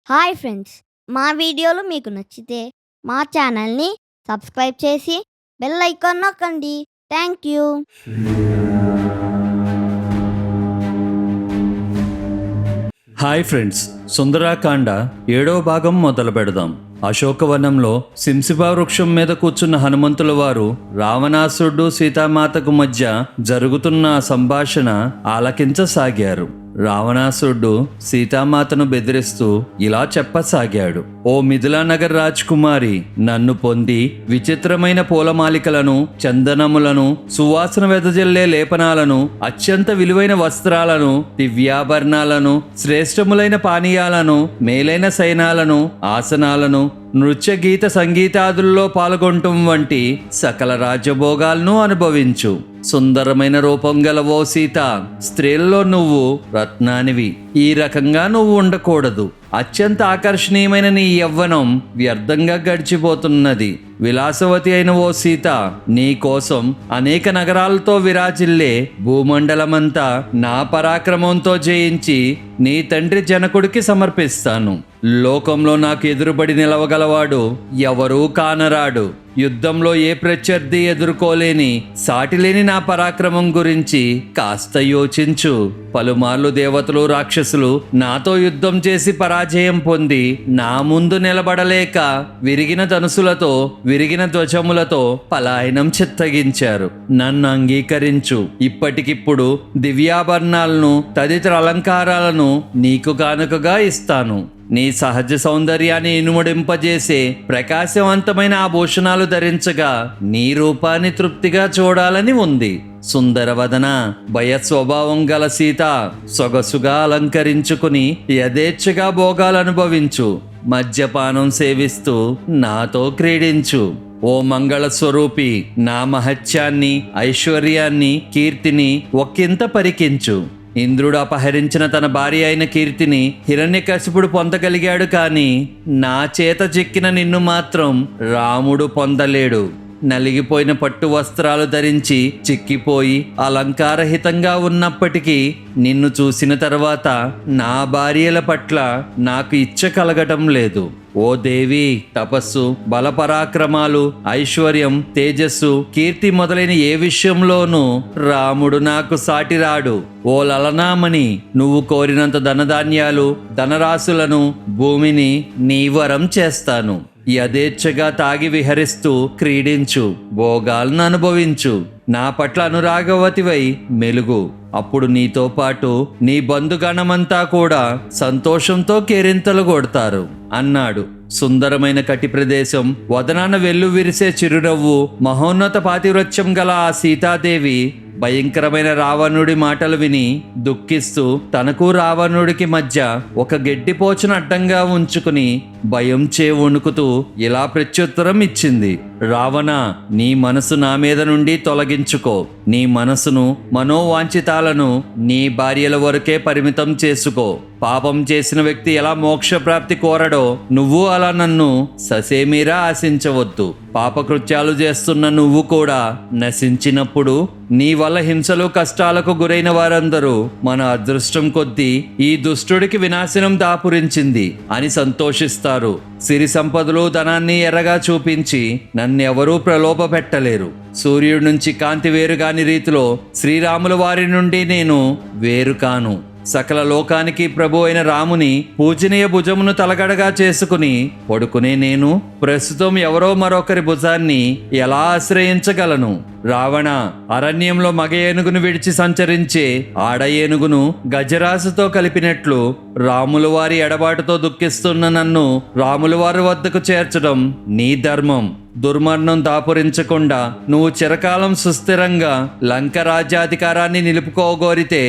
Hi friends, మా వీడియోలు మీకు నచ్చితే మా ఛానల్ని సబ్స్క్రైబ్ చేసి బెల్ ఐకాన్ నొక్కండి. Thank you. Hi friends, Sundarakanda 7వ భాగం మొదలు పెడదాం. అశోకవనంలో సింసిబా వృక్షం మీద కూర్చున్న హనుమంతుల వారు రావణాసురుడు సీతామాతకు మధ్య జరుగుతున్న సంభాషణ ఆలకించసాగారు. రావణాసురుడు సీతామాతను బెదిరిస్తూ ఇలా చెప్పసాగాడు: ఓ మిథిలానగర్ రాజ్కుమారి, నన్ను పొంది విచిత్రమైన పూలమాలికలను, చందనములను, సువాసన వెదజల్లే లేపనాలను, అత్యంత విలువైన వస్త్రాలను, దివ్యాభరణాలను, శ్రేష్టములైన పానీయాలను, మేలైన శయనాలను, ఆసనాలను, నృత్య గీత సంగీతాదుల్లో పాల్గొనటం వంటి సకల రాజ్యభోగాలను అనుభవించు. సుందరమైన రూపం గల ఓ సీత, స్త్రీల్లో నువ్వు రత్నానివి. ఈ రకంగా నువ్వు ఉండకూడదు. అత్యంత ఆకర్షణీయమైన నీ యవ్వనం వ్యర్థంగా గడిచిపోతున్నది. విలాసవతి అయిన ఓ సీత, నీ కోసం అనేక నగరాలతో విరాజిల్లే భూమండలమంతా నా పరాక్రమంతో జయించి నీ తండ్రి జనకుడికి సమర్పిస్తాను. లోకంలో నాకు ఎదురుబడి నిలవగలవాడు ఎవరూ కానరాడు. యుద్ధంలో ఏ ప్రత్యర్థి ఎదుర్కోలేని, సాటిలేని నా పరాక్రమం గురించి కాస్త యోచించు. పలుమార్లు దేవతలు, రాక్షసులు నాతో యుద్ధం చేసి పరాజయం పొంది నా ముందు నిలబడలేక విరిగిన ధనుసులతో, విరిగిన ధ్వజములతో పలాయనం చిత్తగించారు. నన్ను అంగీకరించు. ఇప్పటికిప్పుడు దివ్యాభరణాలను, తదితర అలంకారాలను నీకు కానుకగా ఇస్తాను. నీ సహజ సౌందర్యాన్ని ఇనుమడింపజేసే ప్రకాశవంతమైన ఆభూషణాలు ధరించగా నీ రూపాన్ని తృప్తిగా చూడాలని ఉంది. సుందరవదన, భయ స్వభావం గల సీత, సొగసుగా అలంకరించుకుని యథేచ్ఛగా భోగాలనుభవించు. మద్యపానం సేవిస్తూ నాతో క్రీడించు. ఓ మంగళ స్వరూపి, నా మహత్యాన్ని, ఐశ్వర్యాన్ని, కీర్తిని ఒక్కింత పరికించు. ఇంద్రుడు అపహరించిన తన భార్య అయిన కీర్తిని హిరణ్యకశిపుడు పొందగలిగాడు, కానీ నా చేత చిక్కిన నిన్ను మాత్రం రాముడు పొందలేడు. నలిగిపోయిన పట్టు వస్త్రాలు ధరించి చిక్కిపోయి అలంకారహితంగా ఉన్నప్పటికీ నిన్ను చూసిన తర్వాత నా భార్యల పట్ల నాకు ఇచ్చ కలగటం లేదు. ఓ దేవి, తపస్సు, బలపరాక్రమాలు, ఐశ్వర్యం, తేజస్సు, కీర్తి మొదలైన ఏ విషయంలోనూ రాముడు నాకు సాటిరాడు. ఓ లలనామణి, నువ్వు కోరినంత ధనధాన్యాలు, ధనరాశులను, భూమిని నీ వరం చేస్తాను. యథేచ్ఛగా తాగి విహరిస్తూ క్రీడించు, భోగాలను అనుభవించు. నా పట్ల అనురాగవతివై మెలుగు. అప్పుడు నీతో పాటు నీ బంధుగణమంతా కూడా సంతోషంతో కేరింతలు కొడతారు అన్నాడు. సుందరమైన కటి ప్రదేశం, వదనాన వెల్లు విరిసే చిరునవ్వు, మహోన్నత పాతివ్రత్యం గల ఆ సీతాదేవి భయంకరమైన రావణుడి మాటలు విని దుఃఖిస్తూ తనకు రావణుడికి మధ్య ఒక గెడ్డిపోచును అడ్డంగా ఉంచుకుని భయంచే వణుకుతూ ఇలా ప్రత్యుత్తరం ఇచ్చింది: రావణ, నీ మనసు నా మీద నుండి తొలగించుకో. నీ మనసును, మనోవాంఛితాలను నీ భార్యల వరకే పరిమితం చేసుకో. పాపం చేసిన వ్యక్తి ఎలా మోక్షప్రాప్తి కోరడో నువ్వు అలా నన్ను ససేమీరా ఆశించవద్దు. పాపకృత్యాలు చేస్తున్న నువ్వు కూడా నశించినప్పుడు నీ వల్ల హింసలు, కష్టాలకు గురైన వారందరూ మన అదృష్టం కొద్దీ ఈ దుష్టుడికి వినాశనం దాపురించింది అని సంతోషిస్తారు. సిరి సంపదలు, ధనాన్ని ఎర్రగా చూపించి నన్నెవరూ ప్రలోభ పెట్టలేరు. సూర్యుడి నుంచి కాంతి వేరుగాని రీతిలో శ్రీరాముల వారి నుండి నేను వేరు కాను. సకల లోకానికి ప్రభు అయిన రాముని పూజనీయ భుజమును తలగడగా చేసుకుని పడుకునే నేను ప్రస్తుతం ఎవరో మరొకరి భుజాన్ని ఎలా ఆశ్రయించగలను? రావణ, అరణ్యంలో మగ ఏనుగును విడిచి సంచరించే ఆడ ఏనుగును గజరాసుతో కలిపినట్లు రాముల వారి ఎడబాటుతో దుఃఖిస్తున్న నన్ను రాముల వారి వద్దకు చేర్చడం నీ ధర్మం. దుర్మరణం దాపురించకుండా నువ్వు చిరకాలం సుస్థిరంగా లంక రాజ్యాధికారాన్ని నిలుపుకోగోరితే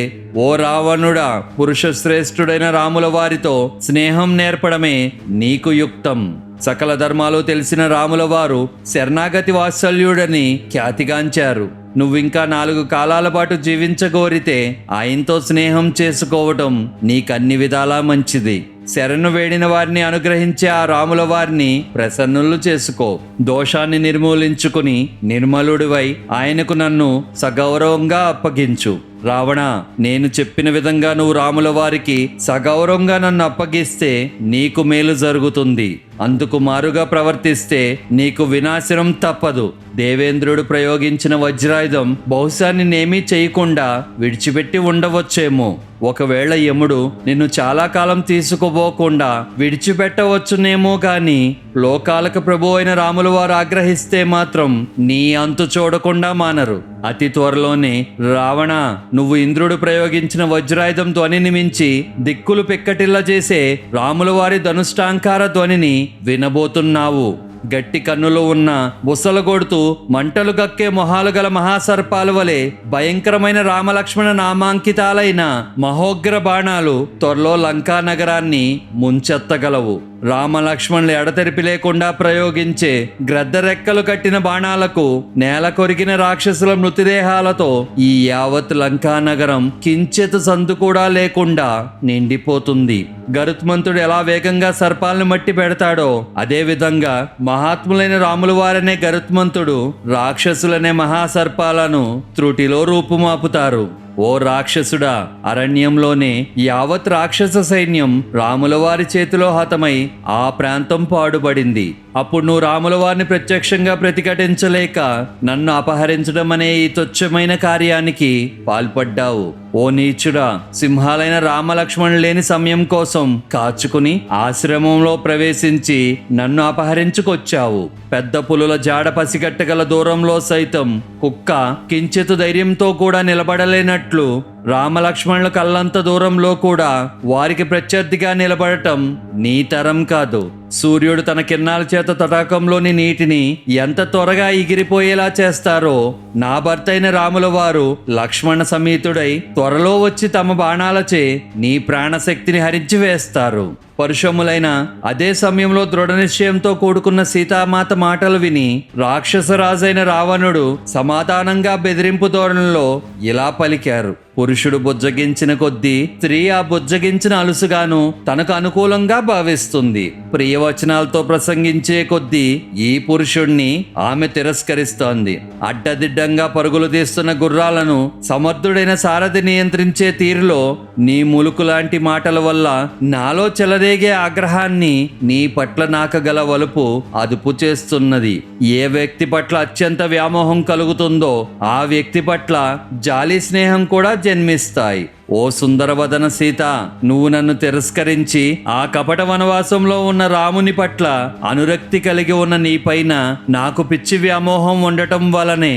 ఓ రావణుడా, పురుష శ్రేష్ఠుడైన రాముల వారితో స్నేహం నేర్పడమే నీకు యుక్తం. సకల ధర్మాలు తెలిసిన రాముల వారు శరణాగతి వాత్సల్యుడని ఖ్యాతిగాంచారు. నువ్వింకా 4 కాలాల పాటు జీవించగోరితే ఆయనతో స్నేహం చేసుకోవటం నీకన్ని విధాలా మంచిది. శరణు వేడిన వారిని అనుగ్రహించే ఆ రాముల వారిని ప్రసన్నులు చేసుకో. దోషాన్ని నిర్మూలించుకుని నిర్మలుడివై ఆయనకు నన్ను సగౌరవంగా అప్పగించు. రావణ, నేను చెప్పిన విధంగా నువ్వు రాముల వారికి సగౌరవంగా నన్ను అప్పగిస్తే నీకు మేలు జరుగుతుంది. అందుకు మారుగా ప్రవర్తిస్తే నీకు వినాశనం తప్పదు. దేవేంద్రుడు ప్రయోగించిన వజ్రాయుధం బహుశా నిన్నేమీ చేయకుండా విడిచిపెట్టి ఉండవచ్చేమో. ఒకవేళ యముడు నిన్ను చాలా కాలం తీసుకుపోకుండా విడిచిపెట్టవచ్చునేమో గాని లోకాలకు ప్రభు అయిన రాముల వారు ఆగ్రహిస్తే మాత్రం నీ అంతు చూడకుండా మానరు. అతి త్వరలోనే రావణ, నువ్వు ఇంద్రుడు ప్రయోగించిన వజ్రాయుధం ధ్వనిని మించి దిక్కులు పిక్కటిల్ల చేసే రాముల వారి ధనుష్టాంకార ధ్వనిని వినబోతున్నావు. గట్టి కన్నులు ఉన్న బుసలగొడుతూ మంటలు గక్కే మొహాలు గల మహాసర్పాల వలె భయంకరమైన రామలక్ష్మణ నామాంకితాలైన మహోగ్ర బాణాలు త్వరలో లంకా నగరాన్ని ముంచెత్తగలవు. రామలక్ష్మణులు ఎడతెరిపి లేకుండా ప్రయోగించే గ్రద్దరెక్కలు కట్టిన బాణాలకు నేల కొరికిన రాక్షసుల మృతదేహాలతో ఈ యావత్ లంకా నగరం కించెతు సందు కూడా లేకుండా నిండిపోతుంది. గరుత్మంతుడు ఎలా వేగంగా సర్పాలను మట్టి పెడతాడో అదే విధంగా మహాత్ములైన రాముల వారనే గరుత్మంతుడు రాక్షసులనే మహాసర్పాలను త్రుటిలో రూపుమాపుతారు. ఓ రాక్షసుడా, అరణ్యంలోనే యావత్ రాక్షస సైన్యం రాముల వారి చేతిలో హతమై ఆ ప్రాంతం పాడుబడింది. అప్పుడు నువ్వు రాముల వారిని ప్రత్యక్షంగా ప్రతిఘటించలేక నన్ను అపహరించడం అనే ఈ తుచ్చమైన కార్యానికి పాల్పడ్డావు. ఓ నీచుడా, సింహాలైన రామలక్ష్మణులు లేని సమయం కోసం కాచుకుని ఆశ్రమంలో ప్రవేశించి నన్ను అపహరించుకొచ్చావు. పెద్ద పులుల జాడ పసిగట్టగల దూరంలో సైతం కుక్క కించితు ధైర్యంతో కూడా నిలబడలేనట్లు రామలక్ష్మణుల కళ్ళంత దూరంలో కూడా వారికి ప్రత్యర్థిగా నిలబడటం నీ తరం కాదు. సూర్యుడు తన కిరణాల చేత తటాకంలోని నీటిని ఎంత త్వరగా ఎగిరిపోయేలా చేస్తారో నా భర్త అయిన రాముల వారు లక్ష్మణ సమేతుడై త్వరలో వచ్చి తమ బాణాలచే నీ ప్రాణశక్తిని హరించి వేస్తారు. పరుషములైన అదే సమయంలో దృఢ నిశ్చయంతో కూడుకున్న సీతామాత మాటలు విని రాక్షసరాజైన రావణుడు సమాధానంగా బెదిరింపు ధోరణిలో ఇలా పలికారు. పురుషుడు బుజ్జగించిన కొద్దీ స్త్రీ ఆ బుజ్జగించిన అలుసుగాను తనకు అనుకూలంగా భావిస్తుంది. ప్రియవచనాలతో ప్రసంగించే కొద్దీ ఈ పురుషుణ్ణి ఆమె తిరస్కరిస్తోంది. అడ్డదిడ్డంగా పరుగులు తీస్తున్న గుర్రాలను సమర్థుడైన సారథి నియంత్రించే తీరులో నీ ములుకు లాంటి మాటల వల్ల నాలో చెలరేగే ఆగ్రహాన్ని నీ పట్ల నాకగల వలుపు అదుపు చేస్తున్నది. ఏ వ్యక్తి పట్ల అత్యంత వ్యామోహం కలుగుతుందో ఆ వ్యక్తి పట్ల జాలి స్నేహం కూడా జన్మిస్తాయి. ఓ సుందరవదన సీత, నువ్వు నన్ను తిరస్కరించి ఆ కపట వనవాసంలో ఉన్న రాముని పట్ల అనురక్తి కలిగి ఉన్న నీపైన నాకు పిచ్చి వ్యామోహం ఉండటం వలనే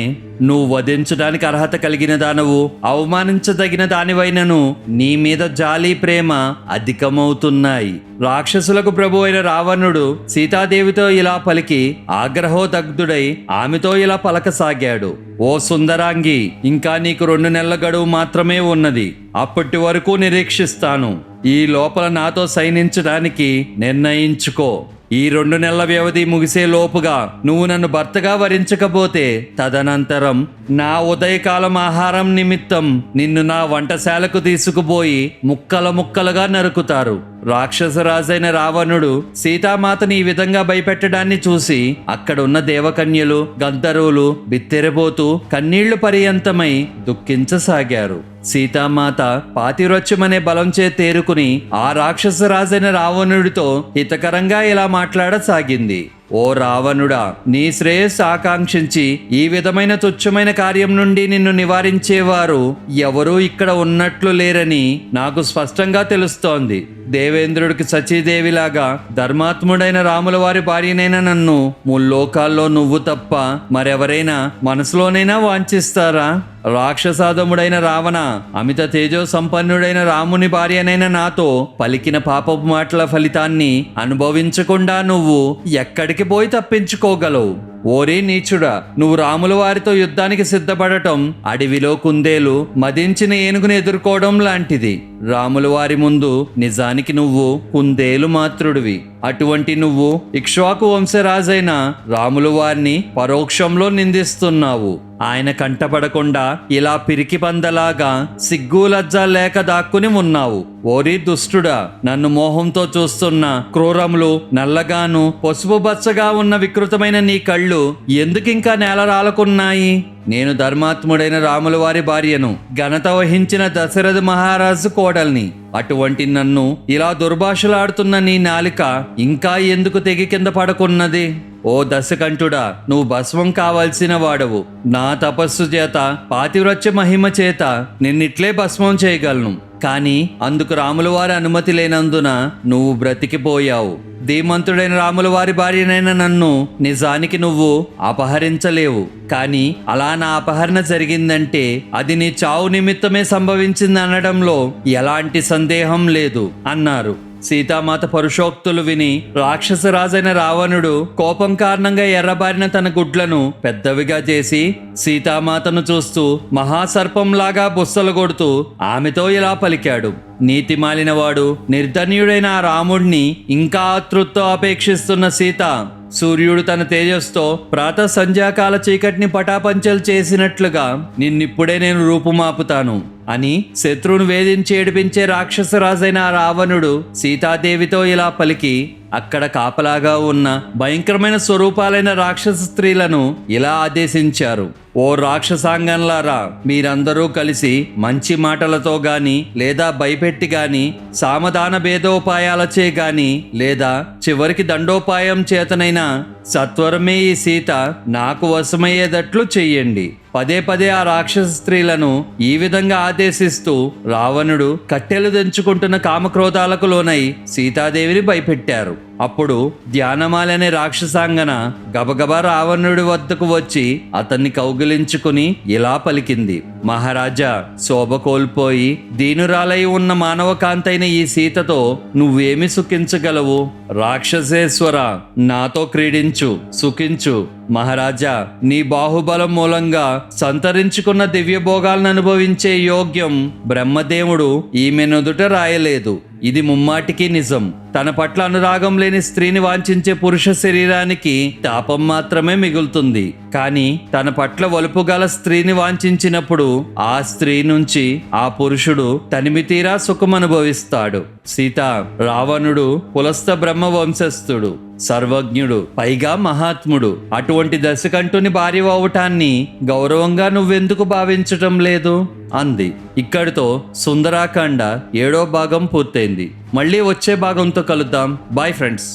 నువ్వు వధించడానికి అర్హత కలిగిన దానవు, అవమానించదగిన దానివైనను నీ మీద జాలి ప్రేమ అధికమవుతున్నాయి. రాక్షసులకు ప్రభు అయిన రావణుడు సీతాదేవితో ఇలా పలికి ఆగ్రహోదగ్ధుడై ఆమెతో ఇలా పలకసాగాడు. ఓ సుందరాంగి, ఇంకా నీకు 2 నెలల గడువు మాత్రమే ఉన్నది. అప్పటి వరకు నిరీక్షిస్తాను. ఈ లోపల నాతో సైనించడానికి నిర్ణయించుకో. ఈ 2 నెలల వ్యవధి ముగిసే లోపుగా నువ్వు నన్ను భర్తగా వరించకపోతే తదనంతరం నా ఉదయకాలం ఆహారం నిమిత్తం నిన్ను నా వంటశాలకు తీసుకుపోయి ముక్కలుగా నరుకుతారు. రాక్షసరాజైన రావణుడు సీతామాతని ఈ విధంగా భయపెట్టడాన్ని చూసి అక్కడున్న దేవకన్యలు గంధర్వులు బిత్తెరబోతూ కన్నీళ్లు పర్యంతమై దుఃఖించసాగారు. సీతామాత పాతివ్రత్యమనే బలంచే తేరుకుని ఆ రాక్షసరాజైన రావణుడితో హితకరంగా ఇలా మాట్లాడసాగింది. ఓ రావణుడా, నీ శ్రేయస్సు ఆకాంక్షించి ఈ విధమైన తుచ్చమైన కార్యం నుండి నిన్ను నివారించేవారు ఎవరూ ఇక్కడ ఉన్నట్లు లేరని నాకు స్పష్టంగా తెలుస్తోంది. దేవేంద్రుడికి సచీదేవిలాగా ధర్మాత్ముడైన రాముల వారి భార్యనైనా నన్ను ముల్లోకాల్లో నువ్వు తప్ప మరెవరైనా మనసులోనైనా వాంఛిస్తారా? రాక్షసాదముడైన రావణ, అమిత తేజో సంపన్నుడైన రాముని భార్యనైన నాతో పలికిన పాపపు మాటల ఫలితాన్ని అనుభవించకుండా నువ్వు ఎక్కడికి పోయి తప్పించుకోగలవు? ఓరే నీచుడా, నువ్వు రాముల వారితో యుద్ధానికి సిద్ధపడటం అడవిలో కుందేలు మదించిన ఏనుగుని ఎదుర్కోవడం లాంటిది. రాముల వారి ముందు నిజానికి నువ్వు కుందేలు మాత్రుడివి. అటువంటి నువ్వు ఇక్ష్వాకు వంశరాజైన రాముల వారిని పరోక్షంలో నిందిస్తున్నావు. ఆయన కంటపడకుండా ఇలా పిరికి పందలాగా సిగ్గు లజ్జ లేక దాక్కుని ఉన్నావు. ఓరి దుష్టుడా, నన్ను మోహంతో చూస్తున్న క్రూరములు, నల్లగాను పసుపు బచ్చగా ఉన్న వికృతమైన నీ కళ్ళు ఎందుకింకా నేలరాలకున్నాయి? నేను ధర్మాత్ముడైన రాముల వారి భార్యను, ఘనత వహించిన దశరథ మహారాజు కోడల్ని. అటువంటి నన్ను ఇలా దుర్భాషలాడుతున్న నీ నాలిక ఇంకా ఎందుకు తెగి కింద పడకున్నది? ఓ దశకంఠుడా, నువ్వు భస్మం కావాల్సిన వాడవు. నా తపస్సు చేత, పాతివ్రత్య మహిమ చేత నిన్నిట్లే భస్మం చేయగలను. కానీ అందుకు రాముల వారి అనుమతి లేనందున నువ్వు బ్రతికిపోయావు. ధీమంతుడైన రాముల వారి భార్యనైన నన్ను నిజానికి నువ్వు అపహరించలేవు. కానీ అలా నా అపహరణ జరిగిందంటే అది నీ చావు నిమిత్తమే సంభవించింది అనడంలో ఎలాంటి సందేహం లేదు అన్నారు. సీతామాత పరుషోక్తులు విని రాక్షసరాజైన రావణుడు కోపం కారణంగా ఎర్రబారిన తన గుడ్లను పెద్దవిగా చేసి సీతామాతను చూస్తూ మహాసర్పంలాగా బుస్సలు కొడుతూ ఆమెతో ఇలా పలికాడు. నీతిమాలినవాడు, నిర్ధన్యుడైన ఆ రాముడిని ఇంకా ఆతృతతో అపేక్షిస్తున్న సీత, సూర్యుడు తన తేజస్తో ప్రాతః సంధ్యాకాల చీకటిని పటాపంచలు చేసినట్లుగా నిన్నిప్పుడే నేను రూపుమాపుతాను అని శత్రువును వేధించి ఏడిపించే రాక్షసరాజైన ఆ రావణుడు సీతాదేవితో ఇలా పలికి అక్కడ కాపలాగా ఉన్న భయంకరమైన స్వరూపాలైన రాక్షస స్త్రీలను ఇలా ఆదేశించారు. ఓ రాక్షసాంగంలారా, మీరందరూ కలిసి మంచి మాటలతో గాని లేదా భయపెట్టి గాని, సామధాన భేదోపాయాలచే గాని లేదా చివరికి దండోపాయం చేతనైనా సత్వరమే ఈ సీత నాకు వశమయ్యేటట్లు చెయ్యండి. పదే పదే ఆ రాక్షస స్త్రీలను ఈ విధంగా ఆదేశిస్తూ రావణుడు కట్టెలు తెంచుకుంటున్న కామక్రోధాలకు లోనై సీతాదేవిని భయపెట్టారు. అప్పుడు ధ్యానమాలనే రాక్షసాంగన గబగబా రావణుడి వద్దకు వచ్చి అతన్ని కౌగిలించుకుని ఇలా పలికింది. మహారాజా, శోభ కోల్పోయి దీనురాలై ఉన్న మానవ కాంతైన ఈ సీతతో నువ్వేమి సుఖించగలవు? రాక్షసేశ్వర, నాతో క్రీడించు, సుఖించు. మహారాజా, నీ బాహుబలం మూలంగా సంతరించుకున్న దివ్య భోగాలను అనుభవించే యోగ్యం బ్రహ్మదేవుడు ఈమె నుదుట రాయలేదు. ఇది ముమ్మాటికి నిజం. తన పట్ల అనురాగం లేని స్త్రీని వాంఛించే పురుష శరీరానికి తాపం మాత్రమే మిగులుతుంది. కానీ తన పట్ల వలుపు గల స్త్రీని వాంఛించినప్పుడు ఆ స్త్రీ నుంచి ఆ పురుషుడు తనిమి తీరా సుఖం అనుభవిస్తాడు. సీత, రావణుడు పులస్త బ్రహ్మ వంశస్థుడు, సర్వజ్ఞుడు, పైగా మహాత్ముడు. అటువంటి దశకంఠుని భార్య అవటాన్ని గౌరవంగా నువ్వెందుకు భావించటం లేదు అంది. ఇక్కడితో సుందరాకాండ 7వ భాగం పూర్తయింది. మళ్ళీ వచ్చే భాగంతో కలుద్దాం. Bye friends.